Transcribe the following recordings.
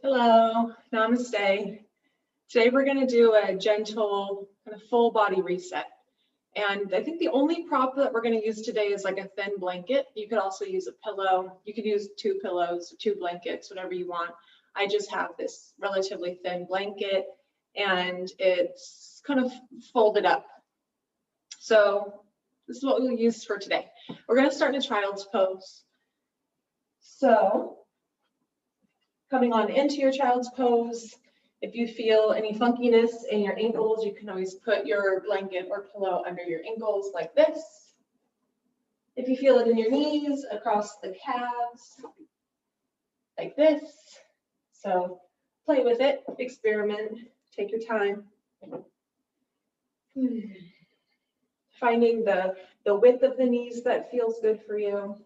Hello, namaste. Today we're going to do a gentle kind of full body reset. And I think the only prop that we're going to use today is like a thin blanket. You could also use a pillow. You could use 2 pillows, 2 blankets, whatever you want. I just have this relatively thin blanket and it's kind of folded up. So this is what we'll use for today. We're going to start in a child's pose. So coming on into your child's pose, if you feel any funkiness in your ankles, you can always put your blanket or pillow under your ankles like this. If you feel it in your knees, across the calves, like this. So play with it, experiment, take your time. Finding the width of the knees that feels good for you.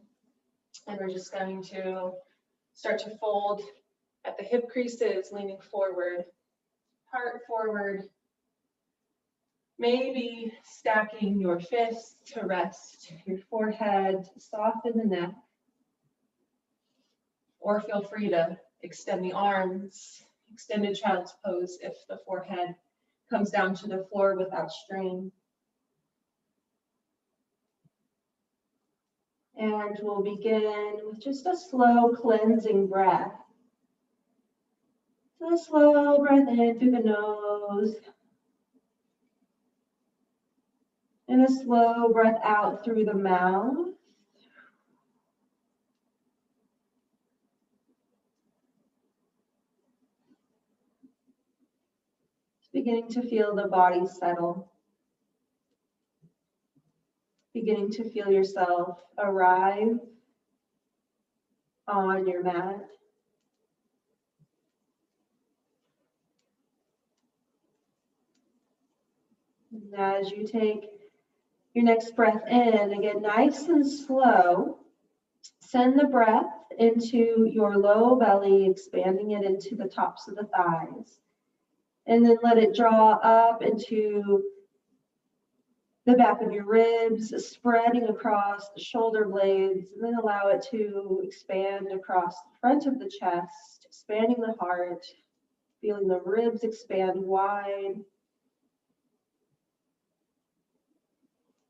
And we're just going to start to fold at the hip creases, leaning forward, heart forward, maybe stacking your fists to rest your forehead, to soften the neck, or feel free to extend the arms, extended child's pose if the forehead comes down to the floor without strain. And we'll begin with just a slow cleansing breath. So a slow breath in through the nose. And a slow breath out through the mouth. Just beginning to feel the body settle. Beginning to feel yourself arrive on your mat. And as you take your next breath in, again, nice and slow, send the breath into your low belly, expanding it into the tops of the thighs. And then let it draw up into the back of your ribs, spreading across the shoulder blades, and then allow it to expand across the front of the chest, expanding the heart, feeling the ribs expand wide.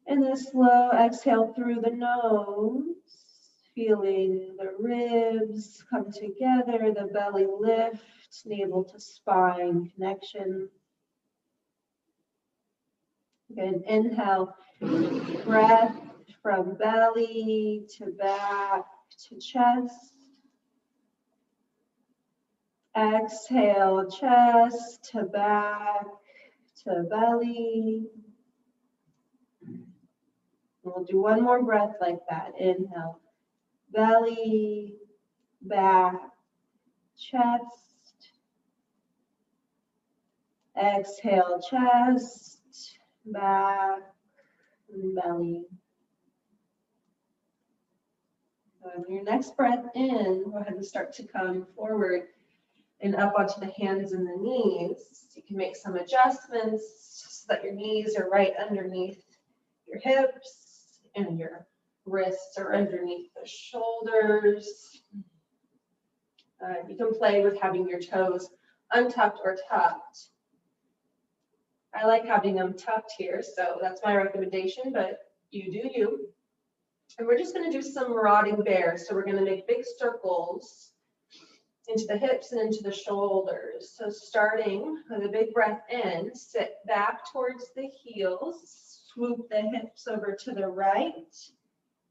And then slow exhale through the nose, feeling the ribs come together, the belly lift, navel to spine connection. Again, inhale, breath from belly to back to chest. Exhale, chest to back to belly. We'll do one more breath like that. Inhale, belly, back, chest. Exhale, chest, back, and belly. On your next breath in, go ahead and start to come forward and up onto the hands and the knees. You can make some adjustments so that your knees are right underneath your hips and your wrists are underneath the shoulders. You can play with having your toes untucked or tucked. I like having them tucked here, so that's my recommendation, but you do you. And we're just going to do some marauding bears. So we're going to make big circles into the hips and into the shoulders. So starting with a big breath in, sit back towards the heels, swoop the hips over to the right,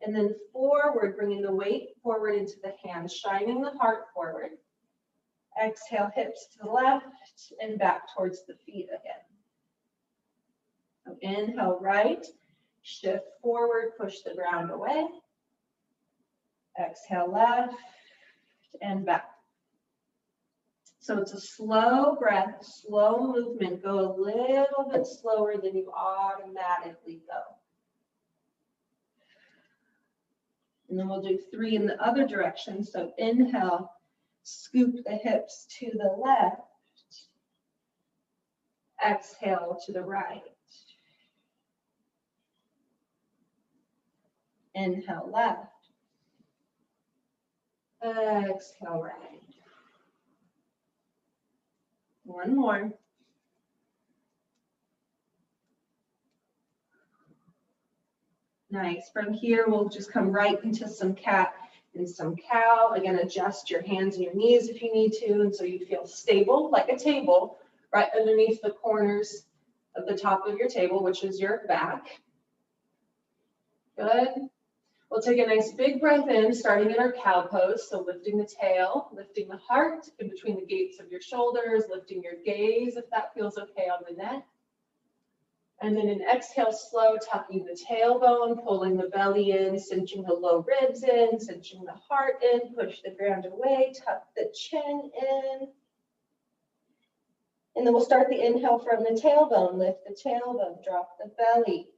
and then forward, bringing the weight forward into the hands, shining the heart forward. Exhale, hips to the left and back towards the feet again. So inhale, right, shift forward, push the ground away. Exhale, left and back. So it's a slow breath, slow movement. Go a little bit slower than you automatically go. And then we'll do 3 in the other direction. So inhale, scoop the hips to the left. Exhale to the right. Inhale, left. Exhale, right. One more. Nice. From here, we'll just come right into some cat and some cow. Again, adjust your hands and your knees if you need to, and so you feel stable like a table right underneath the corners of the top of your table, which is your back. Good. We'll take a nice big breath in, starting in our cow pose. So lifting the tail, lifting the heart in between the gates of your shoulders, lifting your gaze if that feels okay on the neck. And then an exhale, slow, tucking the tailbone, pulling the belly in, cinching the low ribs in, cinching the heart in, push the ground away, tuck the chin in. And then we'll start the inhale from the tailbone. Lift the tailbone, drop the belly.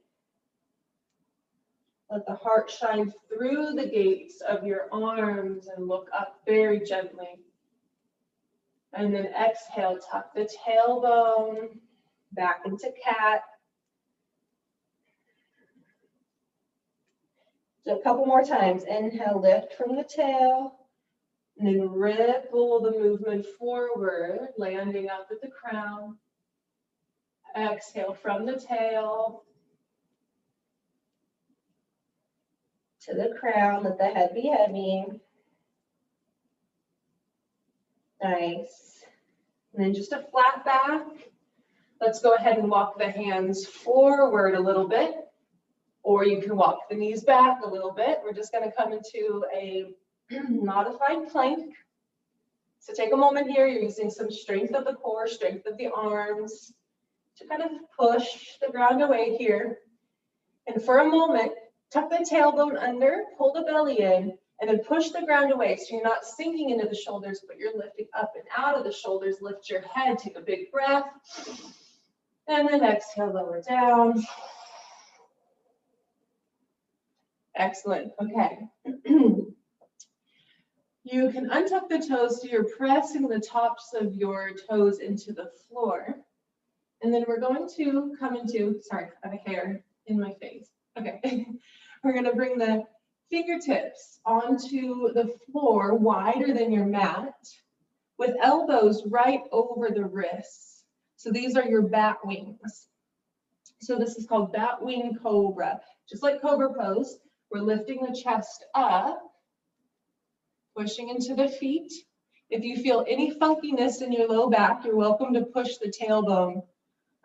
Let the heart shine through the gates of your arms and look up very gently. And then exhale, tuck the tailbone, back into cat. So a couple more times. Inhale, lift from the tail. And then ripple the movement forward, landing up at the crown. Exhale from the tail to the crown. Let the head be heavy. Nice. And then just a flat back. Let's go ahead and walk the hands forward a little bit, or you can walk the knees back a little bit. We're just going to come into a modified plank. So take a moment here. You're using some strength of the core, strength of the arms to kind of push the ground away here. And for a moment, tuck the tailbone under, pull the belly in, and then push the ground away. So you're not sinking into the shoulders, but you're lifting up and out of the shoulders. Lift your head, take a big breath. And then exhale, lower down. Excellent. Okay. You can untuck the toes so you're pressing the tops of your toes into the floor. And then we're going to come into, sorry, I have a hair in my face. Okay. We're going to bring the fingertips onto the floor wider than your mat with elbows right over the wrists. So these are your bat wings. So this is called bat wing cobra. Just like cobra pose, we're lifting the chest up, pushing into the feet. If you feel any funkiness in your low back, you're welcome to push the tailbone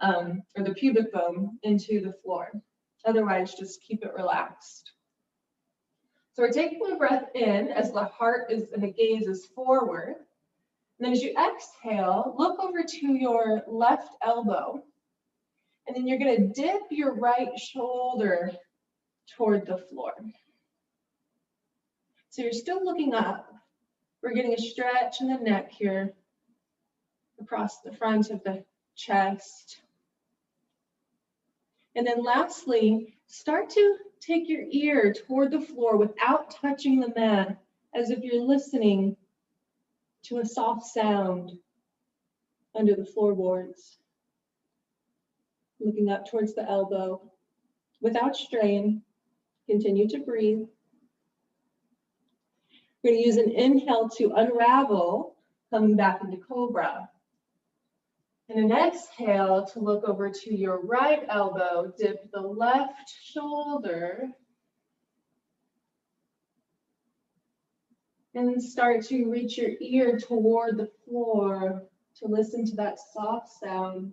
or the pubic bone into the floor. Otherwise, just keep it relaxed. So we're taking a breath in as the heart is and the gaze is forward. And then as you exhale, look over to your left elbow. And then you're going to dip your right shoulder toward the floor. So you're still looking up. We're getting a stretch in the neck here across the front of the chest. And then lastly, start to take your ear toward the floor without touching the mat, as if you're listening to a soft sound under the floorboards. Looking up towards the elbow without strain. Continue to breathe. We're going to use an inhale to unravel, coming back into cobra. And an exhale to look over to your right elbow, dip the left shoulder, and then start to reach your ear toward the floor to listen to that soft sound.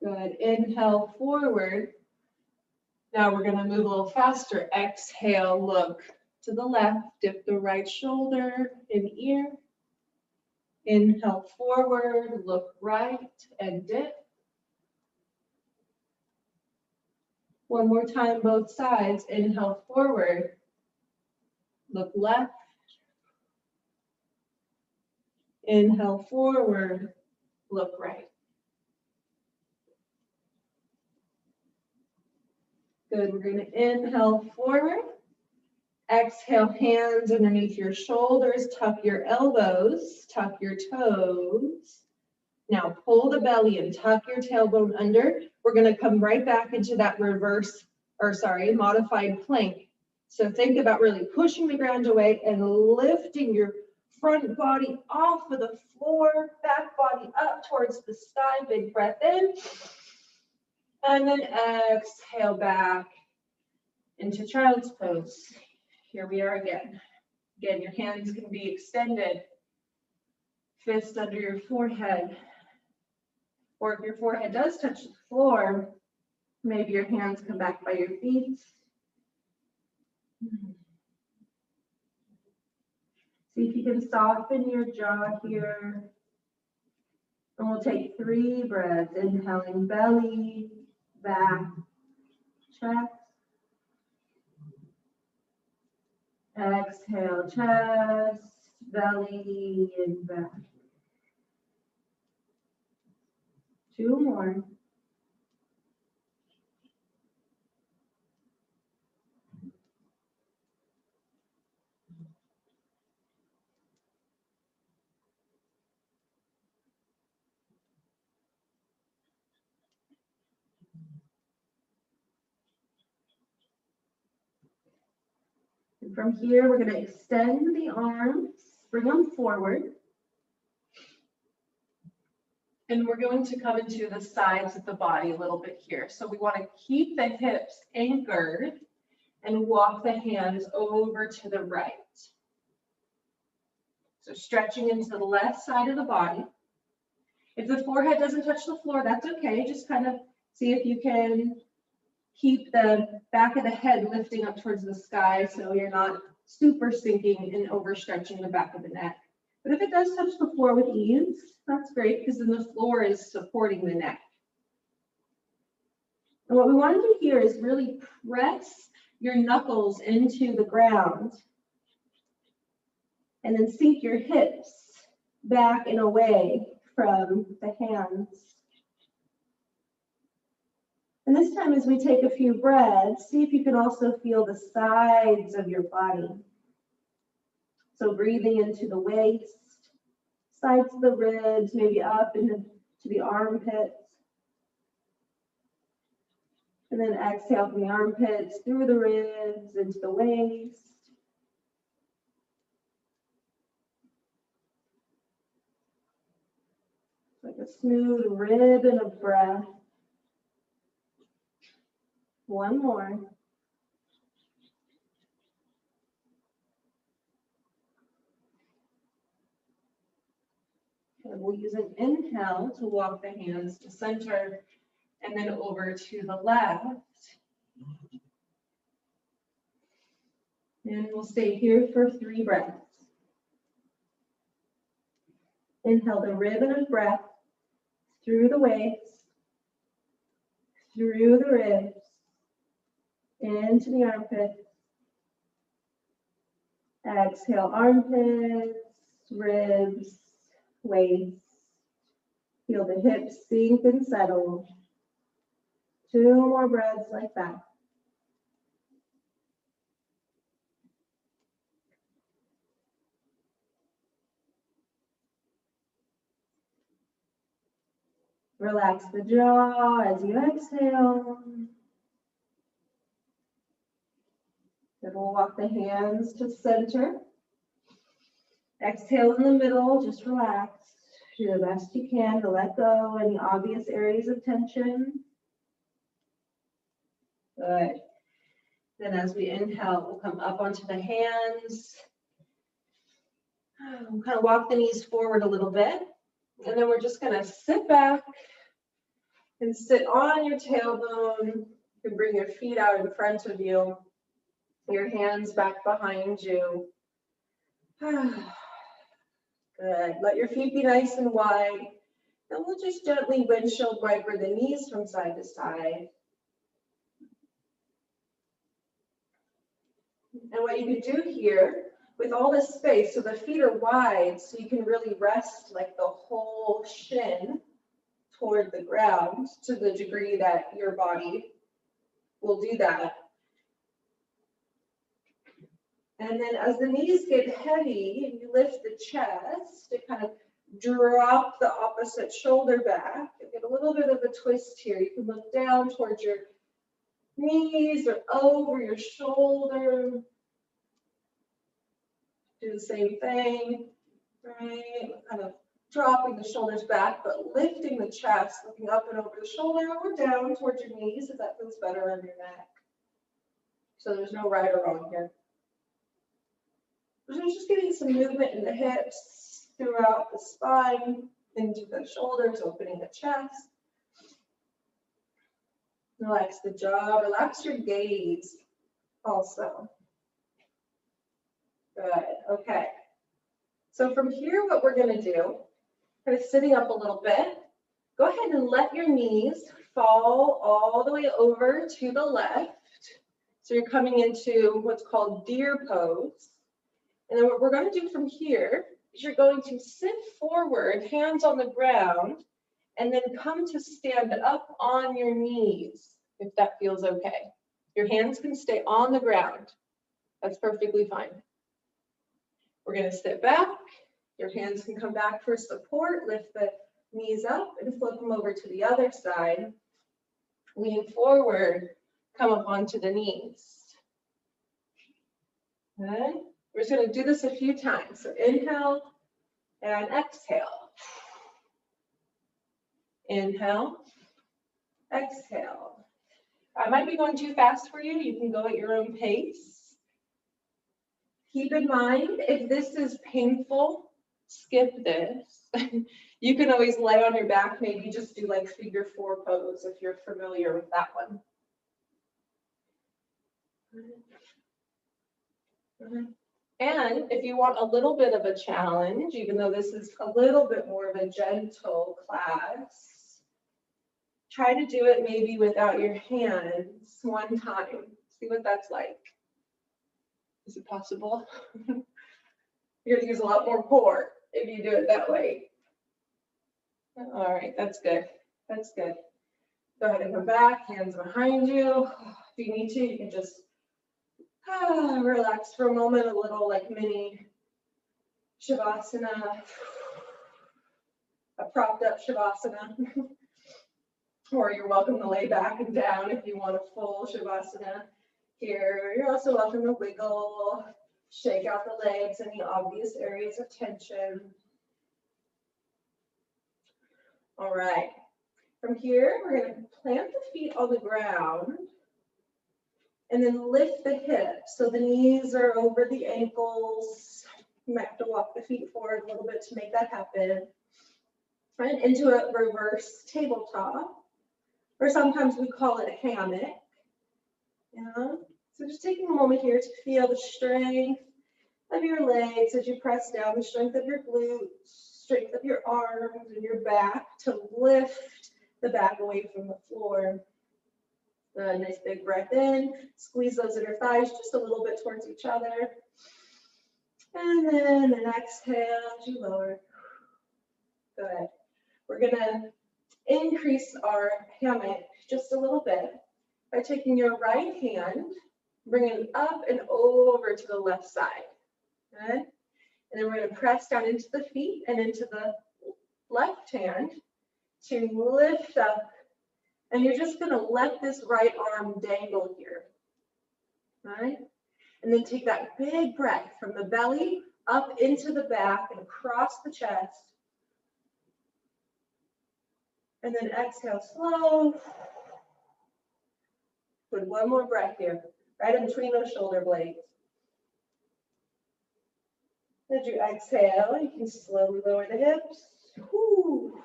Good. Inhale forward. Now we're going to move a little faster. Exhale, look to the left, dip the right shoulder and ear. Inhale forward, look right and dip. One more time, both sides. Inhale forward, look left. Inhale forward, look right. Good. We're going to inhale forward. Exhale, hands underneath your shoulders. Tuck your elbows. Tuck your toes. Now pull the belly and tuck your tailbone under. We're going to come right back into that modified plank. So think about really pushing the ground away and lifting your front body off of the floor, back body up towards the sky. Big breath in. And then exhale back into child's pose. Here we are again. Again, your hands can be extended. Fist under your forehead. Or if your forehead does touch the floor, maybe your hands come back by your feet. See if you can soften your jaw here. And we'll take 3 breaths, inhaling belly, back, chest. Exhale, chest, belly, and back. 2 more. And from here, we're going to extend the arms, bring them forward. And we're going to come into the sides of the body a little bit here. So we want to keep the hips anchored and walk the hands over to the right. So stretching into the left side of the body. If the forehead doesn't touch the floor, that's okay. Just kind of see if you can keep the back of the head lifting up towards the sky so you're not super sinking and overstretching the back of the neck. But if it does touch the floor with ease, that's great because then the floor is supporting the neck. And what we want to do here is really press your knuckles into the ground and then sink your hips back and away from the hands. And this time as we take a few breaths, see if you can also feel the sides of your body. So breathing into the waist, sides of the ribs, maybe up into the armpits. And then exhale from the armpits, through the ribs, into the waist. Like a smooth ribbon of breath. 1 more. And we'll use an inhale to walk the hands to center and then over to the left. And we'll stay here for 3 breaths. Inhale the ribbon of breath through the waist, through the ribs, into the armpits. Exhale, armpits, ribs, waist. Feel the hips sink and settle. 2 more breaths like that. Relax the jaw as you exhale. Then we'll walk the hands to center. Exhale in the middle, just relax. Do the best you can to let go any obvious areas of tension. Good. Then as we inhale, we'll come up onto the hands. We'll kind of walk the knees forward a little bit. And then we're just going to sit back and sit on your tailbone. You can bring your feet out in front of you. Your hands back behind you. Good. Let your feet be nice and wide. And we'll just gently windshield wiper the knees from side to side. And what you can do here with all this space, so the feet are wide, so you can really rest like the whole shin toward the ground to the degree that your body will do that. And then as the knees get heavy and you lift the chest, to kind of drop the opposite shoulder back and get a little bit of a twist here. You can look down towards your knees or over your shoulder. Do the same thing. right? Kind of dropping the shoulders back, but lifting the chest, looking up and over the shoulder or down towards your knees if that feels better on your neck. So there's no right or wrong here. So just getting some movement in the hips throughout the spine, into the shoulders, opening the chest. Relax the jaw, relax your gaze also. Good, okay. So from here, what we're gonna do, kind of sitting up a little bit, go ahead and let your knees fall all the way over to the left. So you're coming into what's called deer pose. And then what we're going to do from here is you're going to sit forward, hands on the ground, and then come to stand up on your knees, if that feels okay. Your hands can stay on the ground. That's perfectly fine. We're going to sit back. Your hands can come back for support. Lift the knees up and flip them over to the other side. Lean forward, come up onto the knees. Okay. We're just going to do this a few times. So inhale and exhale. Inhale, exhale. I might be going too fast for you. You can go at your own pace. Keep in mind, if this is painful, skip this. You can always lay on your back, maybe just do like figure 4 pose if you're familiar with that one. And if you want a little bit of a challenge, even though this is a little bit more of a gentle class, try to do it maybe without your hands one time. See what that's like. Is it possible? You're gonna use a lot more core if you do it that way. All right, that's good. That's good. Go ahead and come back, hands behind you. If you need to, you can just relax for a moment, a little like mini Shavasana, a propped up Shavasana. Or you're welcome to lay back and down if you want a full Shavasana here. You're also welcome to wiggle, shake out the legs, any obvious areas of tension. All right. From here, we're going to plant the feet on the ground and then lift the hips. So the knees are over the ankles. You might have to walk the feet forward a little bit to make that happen. And into a reverse tabletop, or sometimes we call it a hammock. Yeah. So just taking a moment here to feel the strength of your legs as you press down, the strength of your glutes, strength of your arms and your back to lift the back away from the floor. A nice big breath in, squeeze those inner thighs just a little bit towards each other. And then an exhale as you lower. Good. We're gonna increase our hammock just a little bit by taking your right hand, bringing it up and over to the left side. Good. And then we're gonna press down into the feet and into the left hand to lift up. And you're just going to let this right arm dangle here. All right? And then take that big breath from the belly up into the back and across the chest. And then exhale slow. Put one more breath here, right in between those shoulder blades. As you exhale, you can slowly lower the hips. Whew.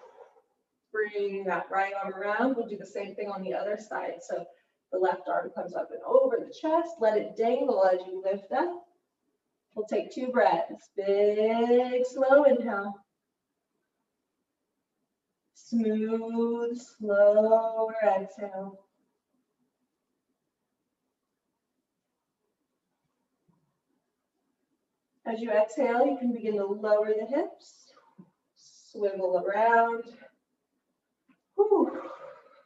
Bring that right arm around. We'll do the same thing on the other side. So the left arm comes up and over the chest. Let it dangle as you lift up. We'll take 2 breaths. Big, slow inhale. Smooth, slower exhale. As you exhale, you can begin to lower the hips. Swivel around. Whew.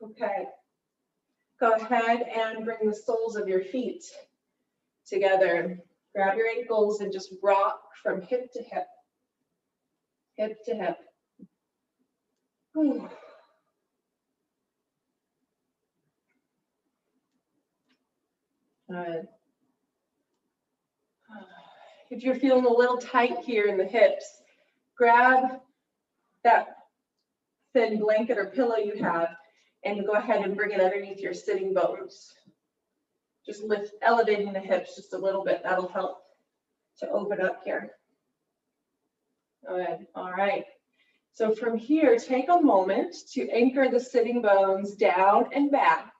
Okay. Go ahead and bring the soles of your feet together. Grab your ankles and just rock from hip to hip. Hip to hip. Whew. Good. If you're feeling a little tight here in the hips, grab that thin blanket or pillow you have and go ahead and bring it underneath your sitting bones. Just elevating the hips just a little bit. That'll help to open up here. Good. All right. So from here, take a moment to anchor the sitting bones down and back.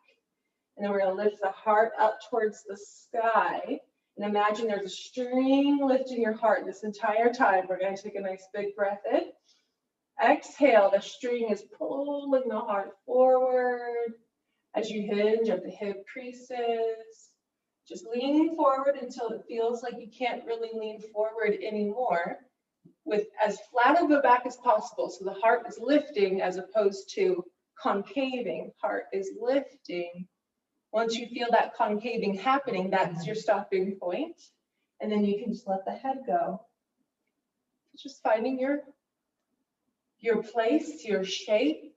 And then we're going to lift the heart up towards the sky. And imagine there's a string lifting your heart this entire time. We're going to take a nice big breath in. Exhale, the string is pulling the heart forward as you hinge at the hip creases. Just leaning forward until it feels like you can't really lean forward anymore, with as flat of a back as possible. So the heart is lifting as opposed to concaving. Heart is lifting. Once you feel that concaving happening, that's your stopping point. And then you can just let the head go. Just finding your place, your shape.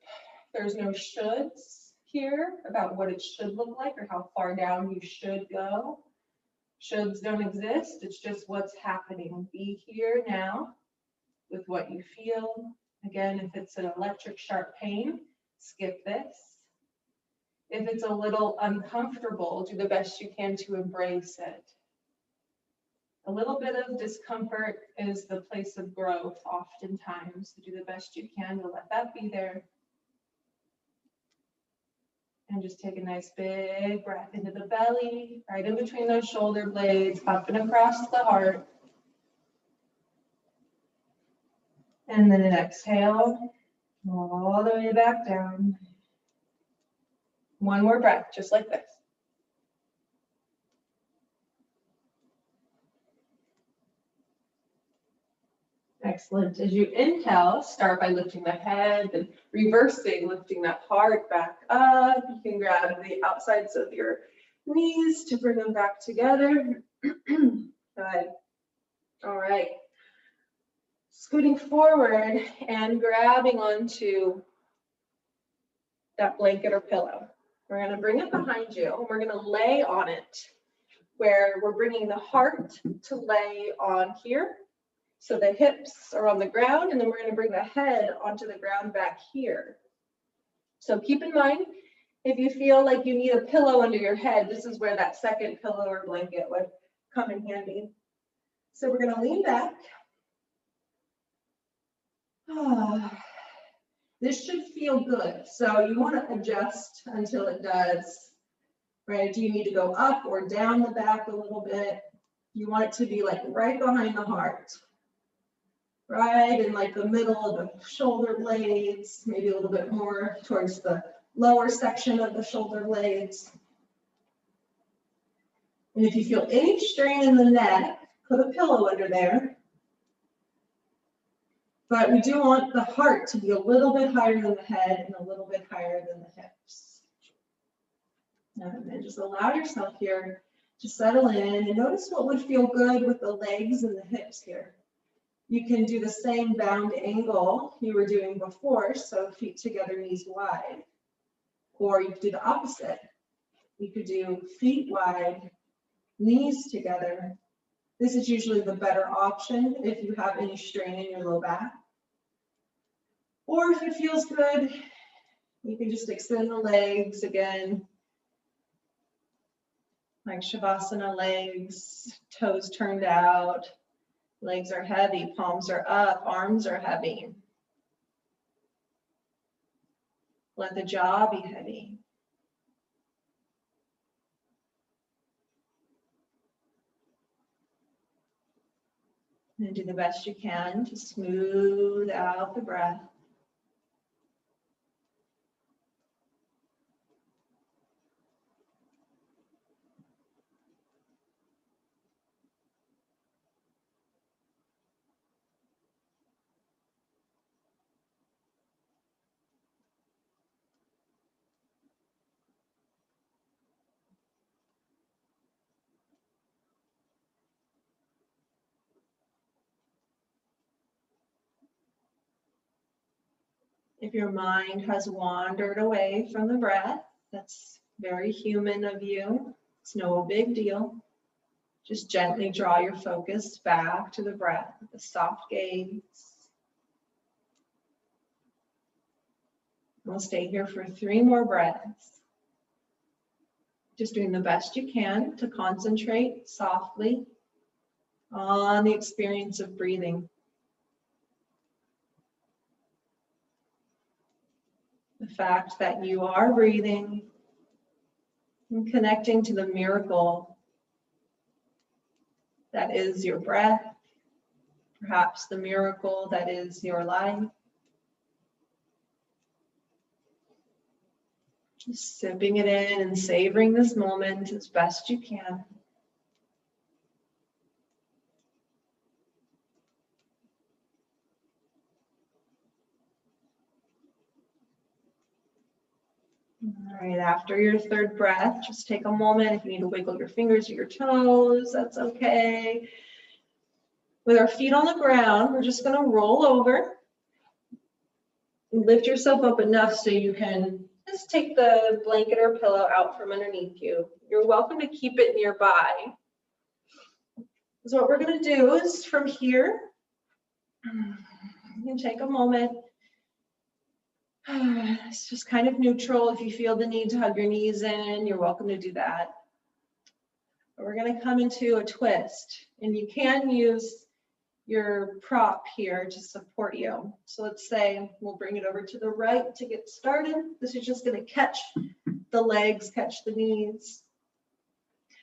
There's no shoulds here about what it should look like or how far down you should go. Shoulds don't exist. It's just what's happening. Be here now with what you feel. Again, if it's an electric sharp pain, skip this. If it's a little uncomfortable, do the best you can to embrace it. A little bit of discomfort is the place of growth oftentimes. So do the best you can to let that be there. And just take a nice big breath into the belly, right in between those shoulder blades, up and across the heart. And then an exhale all the way back down. One more breath, just like this. Excellent. As you inhale, start by lifting the head and reversing, lifting that heart back up. You can grab the outsides of your knees to bring them back together. Good. All right. Scooting forward and grabbing onto that blanket or pillow. We're going to bring it behind you and we're going to lay on it, where we're bringing the heart to lay on here. So the hips are on the ground, and then we're going to bring the head onto the ground back here. So keep in mind, if you feel like you need a pillow under your head, this is where that second pillow or blanket would come in handy. So we're going to lean back. This should feel good. So you want to adjust until it does, right? Do you need to go up or down the back a little bit? You want it to be like right behind the heart, right in like the middle of the shoulder blades, maybe a little bit more towards the lower section of the shoulder blades. And if you feel any strain in the neck, put a pillow under there. But we do want the heart to be a little bit higher than the head and a little bit higher than the hips. And then just allow yourself here to settle in and notice what would feel good with the legs and the hips here. You can do the same bound angle you were doing before, so feet together, knees wide. Or you could do the opposite. You could do feet wide, knees together. This is usually the better option if you have any strain in your low back. Or if it feels good, you can just extend the legs again, like Shavasana legs, toes turned out, legs are heavy, palms are up, arms are heavy. Let the jaw be heavy. And do the best you can to smooth out the breath. If your mind has wandered away from the breath, that's very human of you. It's no big deal. Just gently draw your focus back to the breath with a soft gaze. We'll stay here for 3 more breaths. Just doing the best you can to concentrate softly on the experience of breathing. The fact that you are breathing and connecting to the miracle that is your breath, perhaps the miracle that is your life. Just sipping it in and savoring this moment as best you can. All right, after your 3rd breath, just take a moment. If you need to wiggle your fingers or your toes, that's okay. With our feet on the ground, we're just going to roll over. Lift yourself up enough so you can just take the blanket or pillow out from underneath you. You're welcome to keep it nearby. So what we're going to do is from here, you can take a moment. It's just kind of neutral. If you feel the need to hug your knees in, you're welcome to do that. But we're going to come into a twist, and you can use your prop here to support you. So let's say we'll bring it over to the right to get started. This is just going to catch the legs, catch the knees,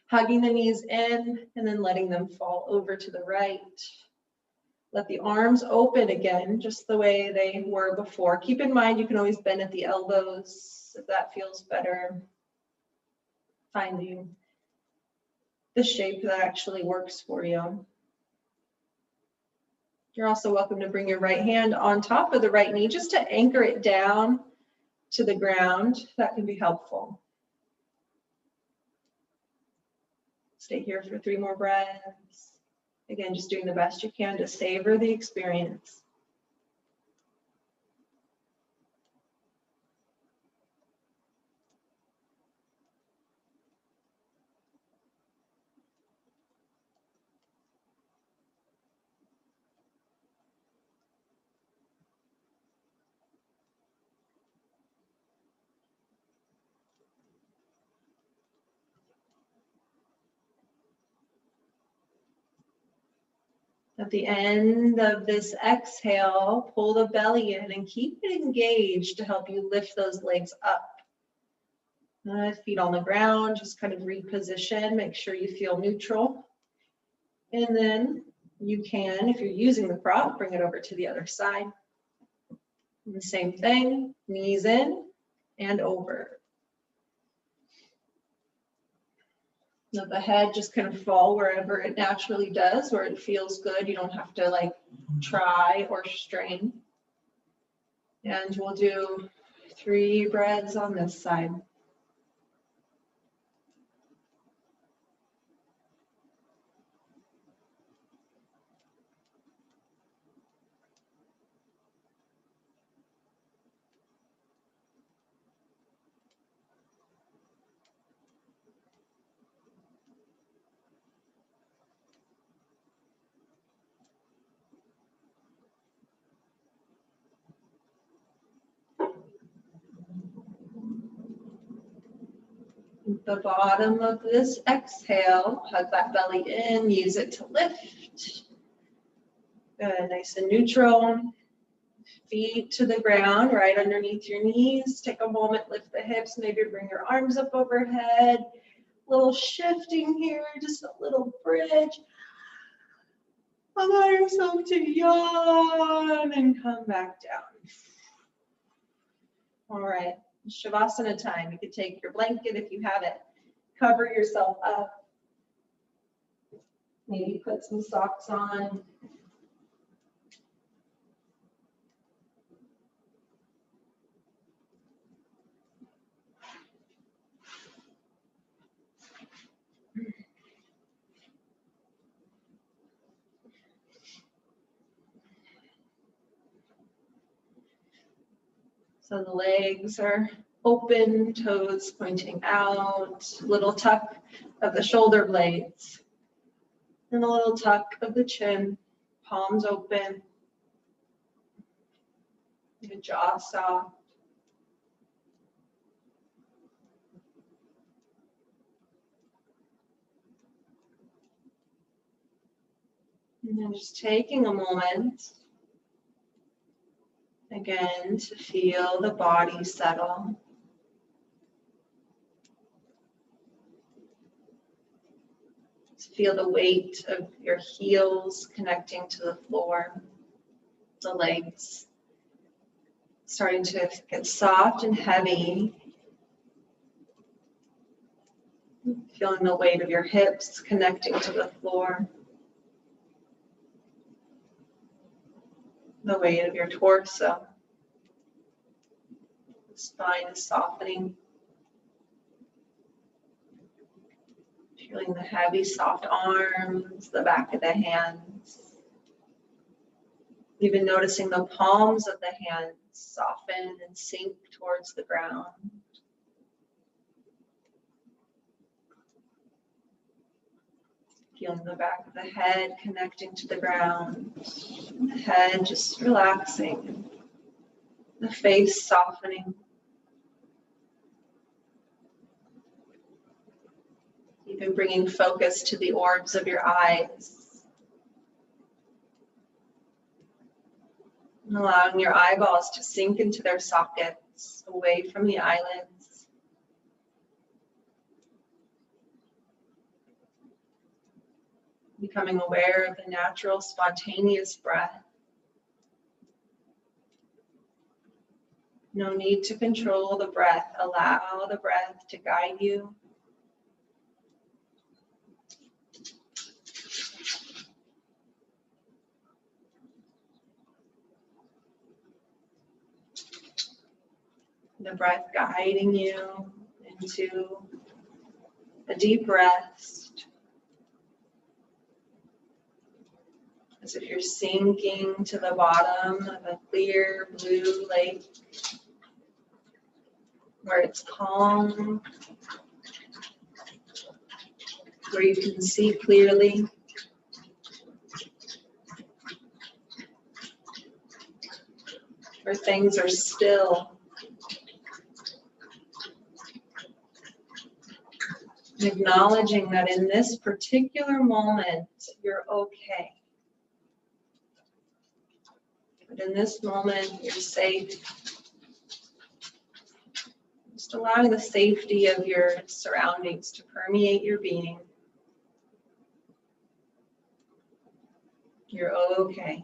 hugging the knees in and then letting them fall over to the right. Let the arms open again, just the way they were before. Keep in mind, you can always bend at the elbows if that feels better. Finding the shape that actually works for you. You're also welcome to bring your right hand on top of the right knee just to anchor it down to the ground. That can be helpful. Stay here for 3 more breaths. Again, just doing the best you can to savor the experience. At the end of this exhale, pull the belly in and keep it engaged to help you lift those legs up. Feet on the ground, just kind of reposition, make sure you feel neutral. And then you can, if you're using the prop, bring it over to the other side. And the same thing, knees in and over. Let the head just kind of fall wherever it naturally does, where it feels good. You don't have to like try or strain. And we'll do 3 breaths on this side. The bottom of this exhale, hug that belly in, use it to lift. Good, nice and neutral. Feet to the ground, right underneath your knees. Take a moment, lift the hips, maybe bring your arms up overhead. Little shifting here, just a little bridge. Allow yourself to yawn and come back down. All right. Shavasana time. You could take your blanket if you have it. Cover yourself up. Maybe put some socks on. So the legs are open, toes pointing out, little tuck of the shoulder blades, and a little tuck of the chin, palms open, the jaw soft. And then just taking a moment, again, to feel the body settle. To feel the weight of your heels connecting to the floor, the legs starting to get soft and heavy. Feeling the weight of your hips connecting to the floor. The weight of your torso. The spine is softening. Feeling the heavy, soft arms, the back of the hands. Even noticing the palms of the hands soften and sink towards the ground. Feeling the back of the head connecting to the ground. The head just relaxing. The face softening. Even bringing focus to the orbs of your eyes. And allowing your eyeballs to sink into their sockets, away from the eyelids. Becoming aware of the natural, spontaneous breath. No need to control the breath. Allow the breath to guide you. The breath guiding you into a deep rest. As if you're sinking to the bottom of a clear blue lake where it's calm, where you can see clearly. Where things are still. Acknowledging that in this particular moment, you're okay. But in this moment, you're safe. Just allowing the safety of your surroundings to permeate your being. You're okay.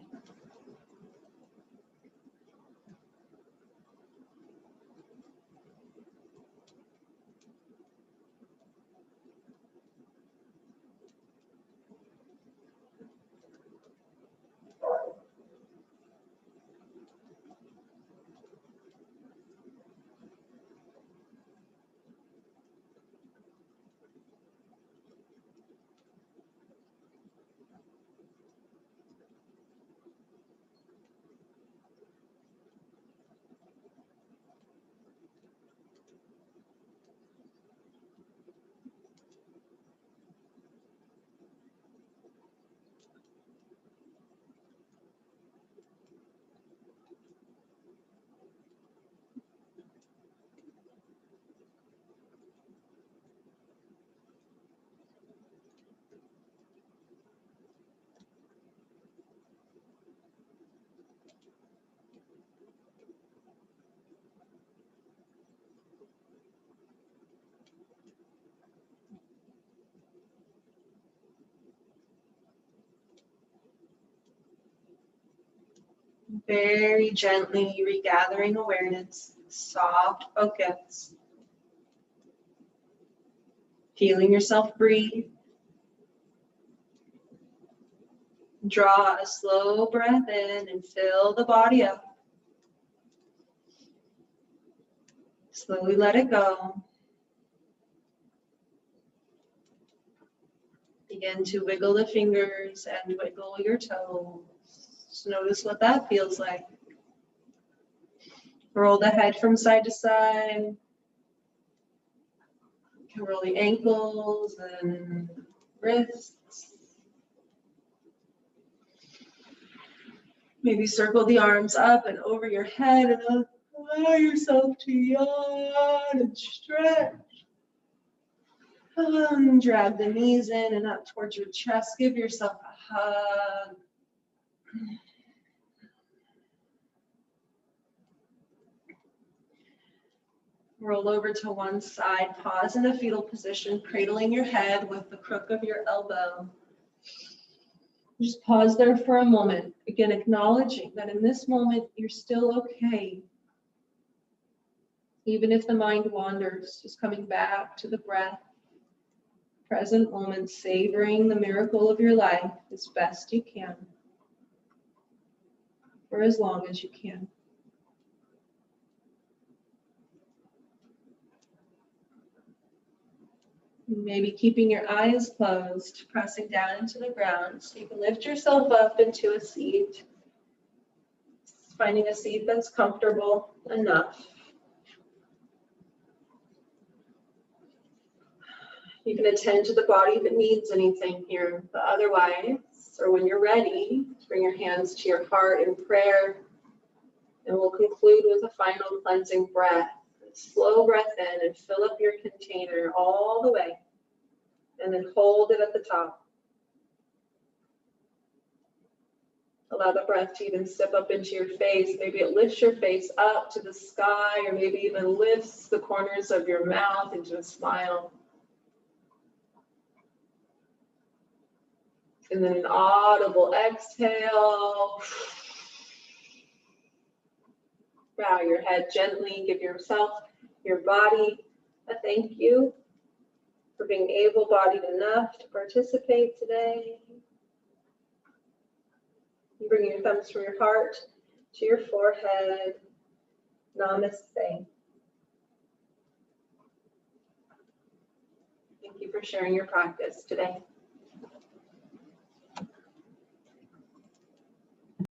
Very gently regathering awareness, soft focus. Feeling yourself breathe. Draw a slow breath in and fill the body up. Slowly let it go. Begin to wiggle the fingers and wiggle your toes. Just notice what that feels like. Roll the head from side to side. You can roll the ankles and wrists. Maybe circle the arms up and over your head and allow yourself to yawn and stretch. Drag the knees in and up towards your chest. Give yourself a hug. Roll over to one side, pause in the fetal position, cradling your head with the crook of your elbow. Just pause there for a moment. Again, acknowledging that in this moment, you're still okay. Even if the mind wanders, just coming back to the breath, present moment, savoring the miracle of your life as best you can, for as long as you can. Maybe keeping your eyes closed, pressing down into the ground so you can lift yourself up into a seat. Finding a seat that's comfortable enough. You can attend to the body if it needs anything here, but otherwise, or when you're ready, bring your hands to your heart in prayer, and we'll conclude with a final cleansing breath. Slow breath in and fill up your container all the way, and then hold it at the top. Allow the breath to even sip up into your face. Maybe it lifts your face up to the sky, or maybe even lifts the corners of your mouth into a smile. And then an audible exhale. Bow your head gently. Give yourself, your body, a thank you for being able-bodied enough to participate today. You bring your thumbs from your heart to your forehead. Namaste. Thank you for sharing your practice today.